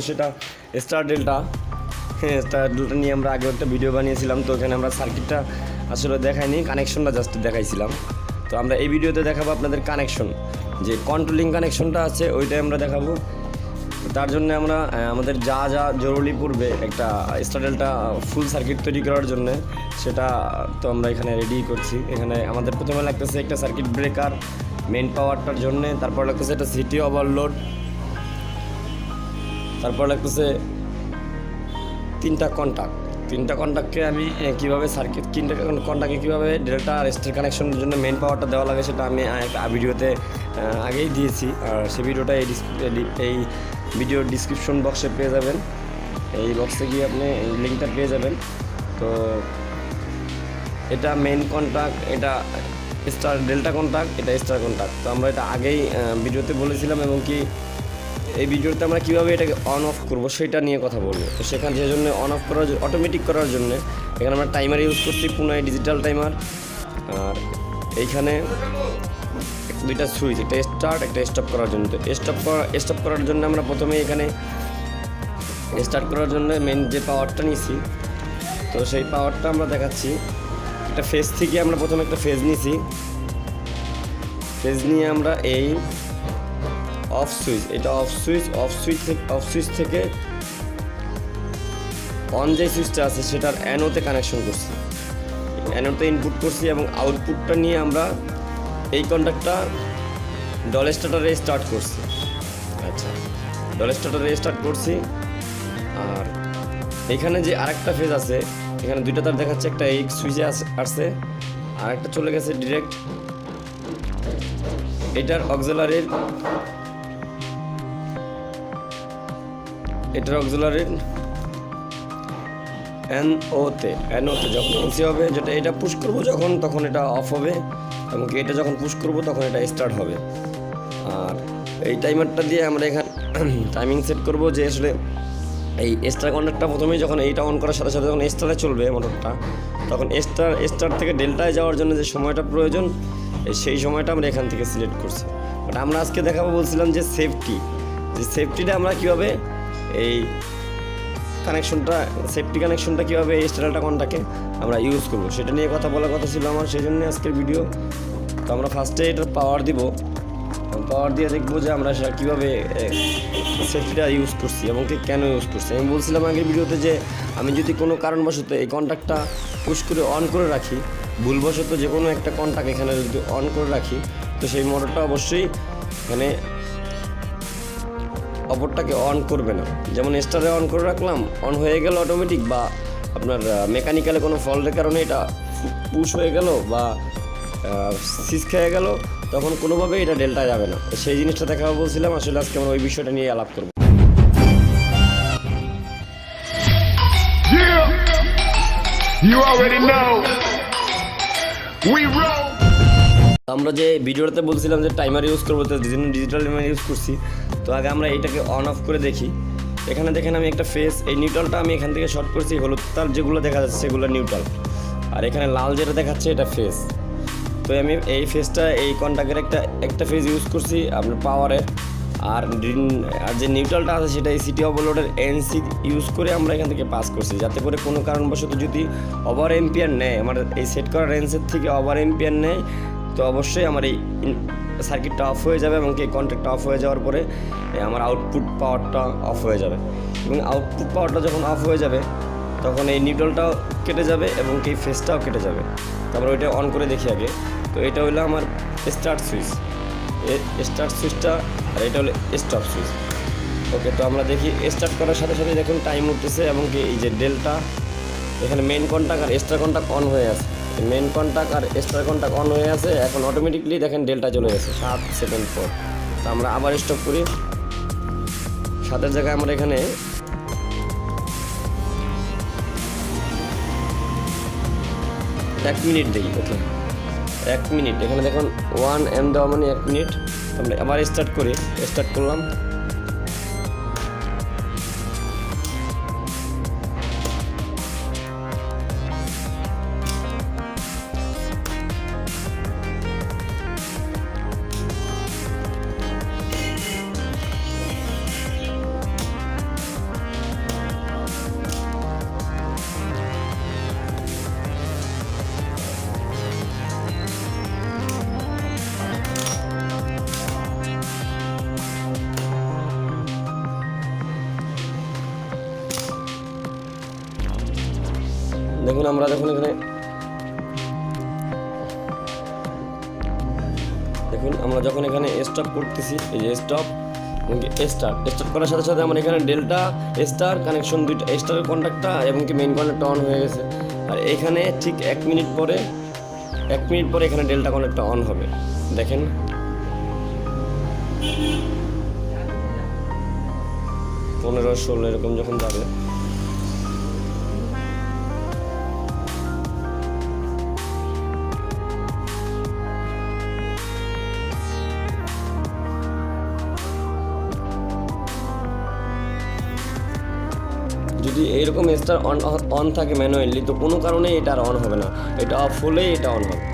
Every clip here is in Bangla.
সেটা স্টার ডেল্টা। হ্যাঁ, স্টার ডেল্টা নিয়ে আমরা আগে একটা ভিডিও বানিয়েছিলাম, তো এখানে আমরা সার্কিটটা আসলে দেখাইনি, কানেকশনটা জাস্ট দেখাইছিলাম। তো আমরা এই ভিডিওতে দেখাবো আপনাদের কানেকশন, যে কন্ট্রোলিং কানেকশনটা আছে ওইটাই আমরা দেখাবো। তার জন্য আমরা আমাদের যা যা জরুরি পড়বে একটা স্টার ডেল্টা ফুল সার্কিট তৈরি করার জন্য, সেটা তো আমরা এখানে রেডি করছি। এখানে আমাদের প্রথমে লাগতেছে একটা সার্কিট ব্রেকার মেন পাওয়ারটার জন্যে, তারপর লাগতেছে একটা সিটি ওভারলোড, তারপর লাগতেছে তিনটা কন্টাক্টকে আমি কীভাবে সার্কিট কন্টাক্টে কীভাবে ডেল্টা আর স্টার কানেকশনের জন্য মেন পাওয়ারটা দেওয়া লাগে সেটা আমি একটা ভিডিওতে আগেই দিয়েছি। আর সেই ভিডিওটা এই ভিডিওর ডিসক্রিপশন বক্সে পেয়ে যাবেন, এই বক্সে গিয়ে আপনি লিঙ্কটা পেয়ে যাবেন। তো এটা মেন কন্টাক্ট, এটা স্টার ডেল্টা কন্টাক্ট, এটা স্টার কন্টাক্ট। তো আমরা এটা আগেই ভিডিওতে বলেছিলাম, এবং কি এই ভিডিওতে আমরা কীভাবে এটাকে অন অফ করবো সেটা নিয়ে কথা বলবো। তো সেখানে যে জন্য অন অফ করার অটোমেটিক করার জন্য এখানে আমরা টাইমার ইউজ করছি, পুনরায় ডিজিটাল টাইমার। আর এইখানে দুইটা সুইচ, একটা স্টার্ট একটা স্টপ করার জন্য। তো স্টপ করার জন্য আমরা প্রথমে এখানে স্টার্ট করার জন্য মেন যে পাওয়ারটা নিয়েছি, তো সেই পাওয়ারটা আমরা দেখাচ্ছি। একটা ফেজ থেকে আমরা প্রথমে একটা ফেজ নিয়েছি, ফেজ নিয়ে আমরা এই অফ সুইচ, এটা অফ সুইচ থেকে অন যে সুইচটা আছে সেটার অ্যানোতে কানেকশন করছি, অ্যানোতে ইনপুট করছি, এবং আউটপুটটা নিয়ে আমরা এই কন্টাক্টটা ডল স্টার্টারে স্টার্ট করছি। আচ্ছা, ডল স্টার্টারে স্টার্ট করছি। আর এখানে যে আরেকটা ফেজ আছে, এখানে দুইটা তার দেখাচ্ছে, একটা এই সুইচে আসছে আর একটা চলে গেছে ডিরেক্ট এটার অক্সিলারির অ্যানোতে যখন এসি হবে, যেটা এটা পুশ করবো যখন, তখন এটা অফ হবে, এবং এটা যখন পুশ করবো তখন এটা স্টার্ট হবে। আর এই টাইমারটা দিয়ে আমরা এখানে টাইমিং সেট করবো, যে আসলে এই স্টার কন্টাক্টটা প্রথমেই যখন এইটা অন করার সাথে সাথে যখন স্টারে চলবে মোটরটা, তখন স্টার থেকে ডেল্টায় যাওয়ার জন্য যে সময়টা প্রয়োজন, সেই সময়টা আমরা এখান থেকে সিলেক্ট করছি। বাট আমরা আজকে দেখাবো বলছিলাম যে সেফটিটা আমরা কীভাবে এই সেফটি কানেকশনটা কীভাবে এই স্টার ডেল্টা কন্টাক্টে আমরা ইউজ করবো সেটা নিয়ে বলার কথা ছিল আমার, সেই জন্য আজকের ভিডিও। তো আমরা ফার্স্টে এটার পাওয়ার দিয়ে দেখবো যে আমরা সেটা কীভাবে সেফটিটা ইউজ করছি এবং কেন ইউজ করছি। আমি বলছিলাম আগের ভিডিওতে যে আমি যদি কোনো কারণবশত এই কন্টাক্টটা পুশ করে অন করে রাখি, ভুলবশত যে কোনো একটা কন্টাক্ট এখানে যদি অন করে রাখি, তো সেই মোটরটা অবশ্যই এখানে অপরটাকে অন করবে না। যেমন স্টারে অন করে রাখলাম, অন হয়ে গেল অটোমেটিক, বা আপনার মেকানিক্যালে কোনো ফল্টের কারণে এটা পুশ হয়ে গেল বা সিজ খেয়ে গেল, তখন কোনোভাবেই এটা ডেল্টা যাবে না। সেই জিনিসটা দেখাবো বলছিলাম, আসলে আজকে আমরা ওই বিষয়টা নিয়ে আলাপ করবো। আমরা যে ভিডিওটাতে বলছিলাম যে টাইমার ইউজ করবো, তো ডিজিটাল টাইমার ইউজ করছি। তো আগে আমরা এইটাকে অন অফ করে দেখি। এখানে দেখেন আমি একটা ফেজ, এই নিউট্রালটা আমি এখান থেকে শর্ট করছি, হলুদ তার যেগুলো দেখা যাচ্ছে সেগুলো নিউট্রাল, আর এখানে লাল যেটা দেখাচ্ছে এটা ফেজ। তো আমি এই ফেজটা এই কন্টাক্টের একটা ফেজ ইউজ করছি আপনার পাওয়ারের, আর যে নিউট্রালটা আছে সেটা এই সিটি ওভারলোডের এনসি ইউজ করে আমরা এখান থেকে পাস করছি, যাতে করে কোনো কারণবশত যদি ওভার এম্পিয়ার নেয়, আমার এই সেট করা রেঞ্জের থেকে ওভার এম্পিয়ার নেয়, তো অবশ্যই আমার এই সার্কিটটা অফ হয়ে যাবে, এবং এই কন্ট্যাক্টটা অফ হয়ে যাওয়ার পরে আমার আউটপুট পাওয়ারটা অফ হয়ে যাবে। এবং আউটপুট পাওয়ারটা যখন অফ হয়ে যাবে, তখন এই নিউট্রালটাও কেটে যাবে এবং এই ফেজটাও কেটে যাবে। তারপর ওইটা অন করে দেখি আগে। তো এটা হলো আমার স্টার্ট সুইচটা, আর এটা হলো স্টপ সুইচ। ওকে, তো আমরা দেখি স্টার্ট করার সাথে সাথে দেখুন টাইম উঠতেছে, এবং কি এই যে ডেল্টা এখানে মেন কন্টাক্ট আর স্টার কন্টাক্ট অন হয়ে আছে, মেন কন্টাক্ট আর স্টার কন্টাক্ট অন হয়ে আছে। এখন অটোমেটিকলি দেখেন ডেল্টা চলে গেছে 7 সেকেন্ড পর। তো আমরা আবার স্টপ করি, 7-এর জায়গায় আমরা এখানে 1 মিনিট দিই। ওকে, 1 মিনিট, এখানে দেখুন 1 M দেওয়া মানে 1 মিনিট। আমরা আবার স্টার্ট করলাম। দেখুন আমরা যখন এখানে স্টপ করতেছি, এই যে স্টপ স্টার্ট করার সাথে সাথে আমার এখানে ডেল্টা স্টার কানেকশন দুইটা স্টারের কন্ট্যাক্টটা এবং কি মেইন কন্ট্যাক্টটা অন হয়ে গেছে। আর এখানে ঠিক 1 মিনিট পরে এখানে ডেল্টা কন্ট্যাক্টটা অন হবে। দেখেন 15-16 এরকম যখন যাবে, যদি এইরকম স্টার অন থাকে ম্যানুয়ালি, তো কোনো কারণে এটা আর অন হবে না, এটা অফ হলেই এটা অন হবে।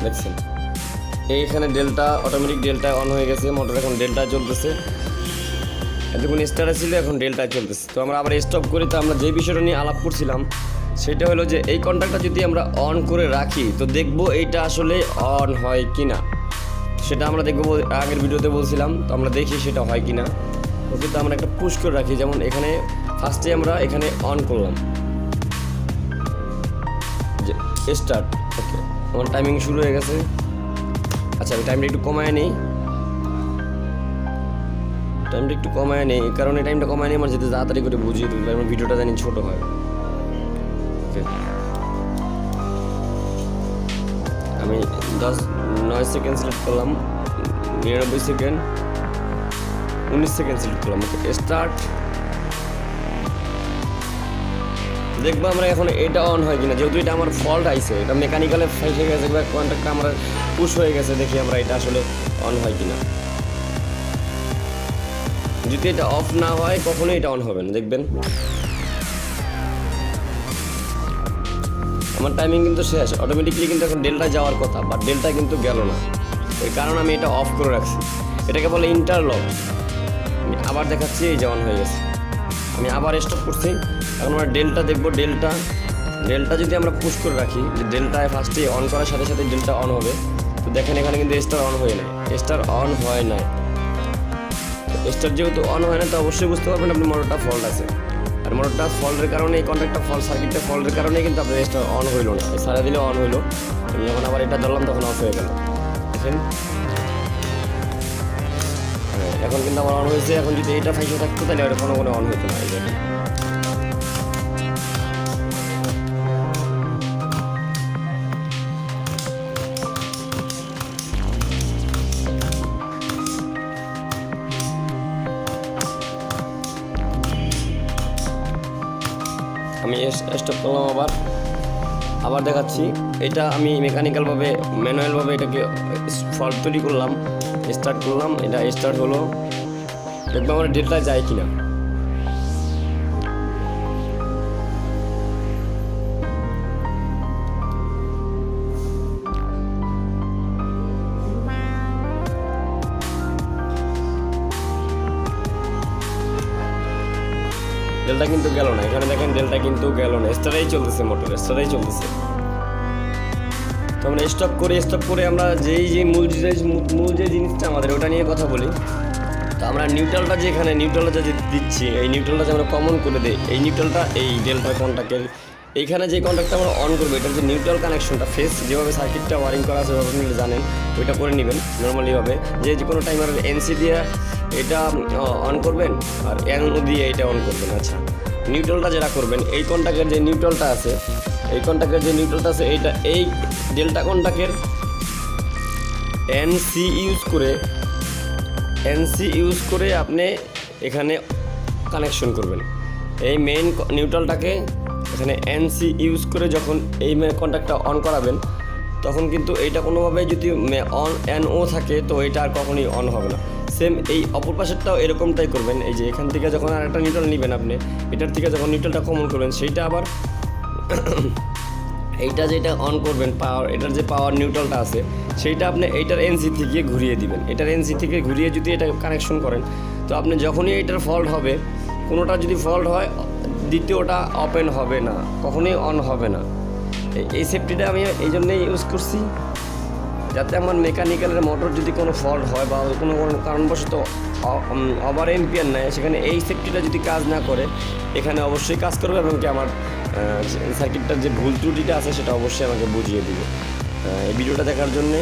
দেখছেন এইখানে ডেল্টা অটোমেটিক ডেল্টা অন হয়ে গেছে, মোটর এখন ডেল্টা চলতেছে। এতক্ষণ স্টারে ছিল, এখন ডেল্টা চলতেছে। তো আমরা আবার স্টপ করি। তো আমরা যে বিষয়টা নিয়ে আলাপ করছিলাম সেটা হলো যে এই কন্ট্যাক্টটা যদি আমরা অন করে রাখি তো দেখবো এইটা আসলে অন হয় কি না, সেটা আমরা দেখবো। আগের ভিডিওতে বলছিলাম, তো আমরা দেখি সেটা হয় কি না। ওকে, তো আমরা একটা পুশ করে রাখি। যেমন এখানে ফার্স্টে আমরা এখানে অন করলাম যে স্টার্ট। ওকে, আমার টাইমিং শুরু হয়ে গেছে। আচ্ছা, আমি টাইমটা একটু কমায় নিই, কারণ এই টাইমটা কমায় নিই আমার যেতে তাড়াতাড়ি করে বুঝিয়ে দিই, আমার ভিডিওটা জানি ছোটো হয়। ওকে, আমি 9 সেকেন্ড সিলেক্ট করলাম, 99 সেকেন্ড, 19 সেকেন্ড সিলেক্ট করলাম। ওকে, স্টার্ট। দেখবো আমরা এখন এটা অন হয় কিনা, যেহেতু এটা আমার ফল্ট আইছে, এটা মেকানিক্যালে ফেসে গেছে বা কন্ট্যাক্টটা আমার পুশ হয়ে গেছে। দেখি আমরা এটা আসলে অন হয় কিনা। যদি এটা অফ না হয় কখনোই এটা অন হবে না, দেখবেন। আমার টাইমিং কিন্তু শেষ, অটোমেটিকলি কিন্তু এখন ডেল্টা যাওয়ার কথা, বাট ডেল্টা কিন্তু গেল না। এর কারণ আমি এটা অফ করে রাখছি, এটাকে বলে ইন্টারলক। আমি আবার দেখাচ্ছি, এই যে অন হয়ে গেছে। আমি আবার স্টপ করছি, এখন আমরা ডেল্টা দেখবো। ডেল্টা যদি আমরা পুশ করে রাখি, যে ডেল্টায় ফার্স্টে অন করার সাথে সাথে ডেল্টা অন হবে। তো দেখেন এখানে কিন্তু স্টার অন হয়ে নাই, স্টার অন হয় না। স্টার যেহেতু অন হয় না, তো অবশ্যই বুঝতে পারবেন আপনি মোটরটা ফল্ট আছে। আর মোটরটা ফল্টের কারণে, এই কন্ট্যাক্টটা ফল্ট, সার্কিটটা ফল্টের কারণে কিন্তু আপনার স্টার অন হইলো না। সারা দিলে অন হইলো, যখন আবার এটা ধরলাম তখন অফ হয়ে গেল। দেখেন এখন কিন্তু আমার অন হয়েছে। এখন যদি এটা ফাইসে থাকতো তাহলে ওটা কোনো অন হইতো না। আমি স্টপ করলাম, আবার দেখাচ্ছি। এটা আমি মেকানিক্যালভাবে ম্যানুয়ালভাবে এটাকে ফল্ট তৈরি করলাম, স্টার্ট করলাম, এটা স্টার্ট হলো। দেখবো আমার ডেল্টা যায় কিনা। ডেল্টা কিন্তু গেল না, এখানে দেখেন ডেল্টা কিন্তু গেল না, স্টারেই চলতেছে, মোটর স্টারেই চলতেছে। তো আমরা স্টপ করে আমরা যে মূল যে জিনিসটা আমাদের ওটা নিয়ে কথা বলি। তো আমরা নিউট্রালটা যে এখানে নিউট্রালটা যে দিচ্ছি, এই নিউট্রালটা যে আমরা কমন করে দিই, এই নিউট্রালটা এই ডেল্টা কন্ট্যাক্টের এইখানে যে কন্ট্যাক্টটা আমরা অন করবো, এটার যে নিউট্রাল কানেকশনটা ফেস যেভাবে সার্কিটটা ওয়ারিং করা আছে ওভাবে আপনি জানেন, ওইটা করে নেবেন নর্মালিভাবে। যে কোনো টাইমার এনসি দিয়ে এটা অন করবেন আর এনও দিয়ে এটা অন করবেন। আচ্ছা, নিউট্রালটা যেটা করবেন, এই কন্ট্যাক্টের যে নিউট্রালটা আছে, এইটা এই ডেল্টা কন্ট্যাক্টের এনসি ইউজ করে আপনি এখানে কানেকশন করবেন। এই মেইন নিউট্রালটাকে এখানে এনসি ইউজ করে যখন এই কন্ট্যাক্টটা অন করাবেন, তখন কিন্তু এইটা কোনোভাবে যদি এনও থাকে তো এটা আর কখনোই অন হবে না। সেম এই অপর পাশেরটাও এরকমটাই করবেন। এই যে এখান থেকে যখন আর একটা নিউট্রাল নেবেন আপনি, এটার থেকে যখন নিউট্রালটা কমন করবেন, সেইটা আবার এইটা যেটা অন করবেন পাওয়ার, এটার যে পাওয়ার নিউট্রালটা আছে সেইটা আপনি এইটার এনসি থেকে ঘুরিয়ে দিবেন। এটার এনসি থেকে ঘুরিয়ে যদি এটা কানেকশন করেন, তো আপনি যখনই এইটার ফল্ট হবে, কোনোটা যদি ফল্ট হয় দ্বিতীয়টা ওপেন হবে না, কখনোই অন হবে না। এই সেফটিটা আমি এই জন্যই ইউজ করছি, যাতে আমার মেকানিক্যালের মোটর যদি কোনো ফল্ট হয় বা কোনো কোনো কারণবশত ওভার এম্পিয়ার নেয়, সেখানে এই সেফটিটা যদি কাজ না করে, এখানে অবশ্যই কাজ করবে এবং কি আমার সার্কিটটার যে ভুল ত্রুটিটা আছে সেটা অবশ্যই আমাকে বুঝিয়ে দিবে। এই ভিডিওটা দেখার জন্যে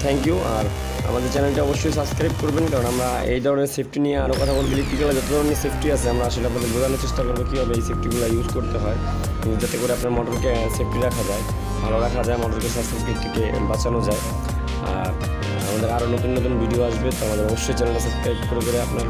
থ্যাংক ইউ। আর আমাদের চ্যানেলটা অবশ্যই সাবস্ক্রাইব করবেন, কারণ আমরা এই ধরনের সেফটি নিয়ে আরও কথা বলবো। ইলেকট্রিক্যাল যত ধরনের সেফটি আছে আমরা আসলে আপনাদের বোঝানোর চেষ্টা করবো কীভাবে এই সেফটিগুলো ইউজ করতে হয়, যাতে করে আপনার মোটরকে সেফটি রাখা যায়, ভালো রাখা যায়, মোটরকে সার্কিট থেকে বাঁচানো যায়। আর আমাদের আরও নতুন নতুন ভিডিও আসবে, তো আমাদের অবশ্যই চ্যানেলটা সাবস্ক্রাইব করে আপনার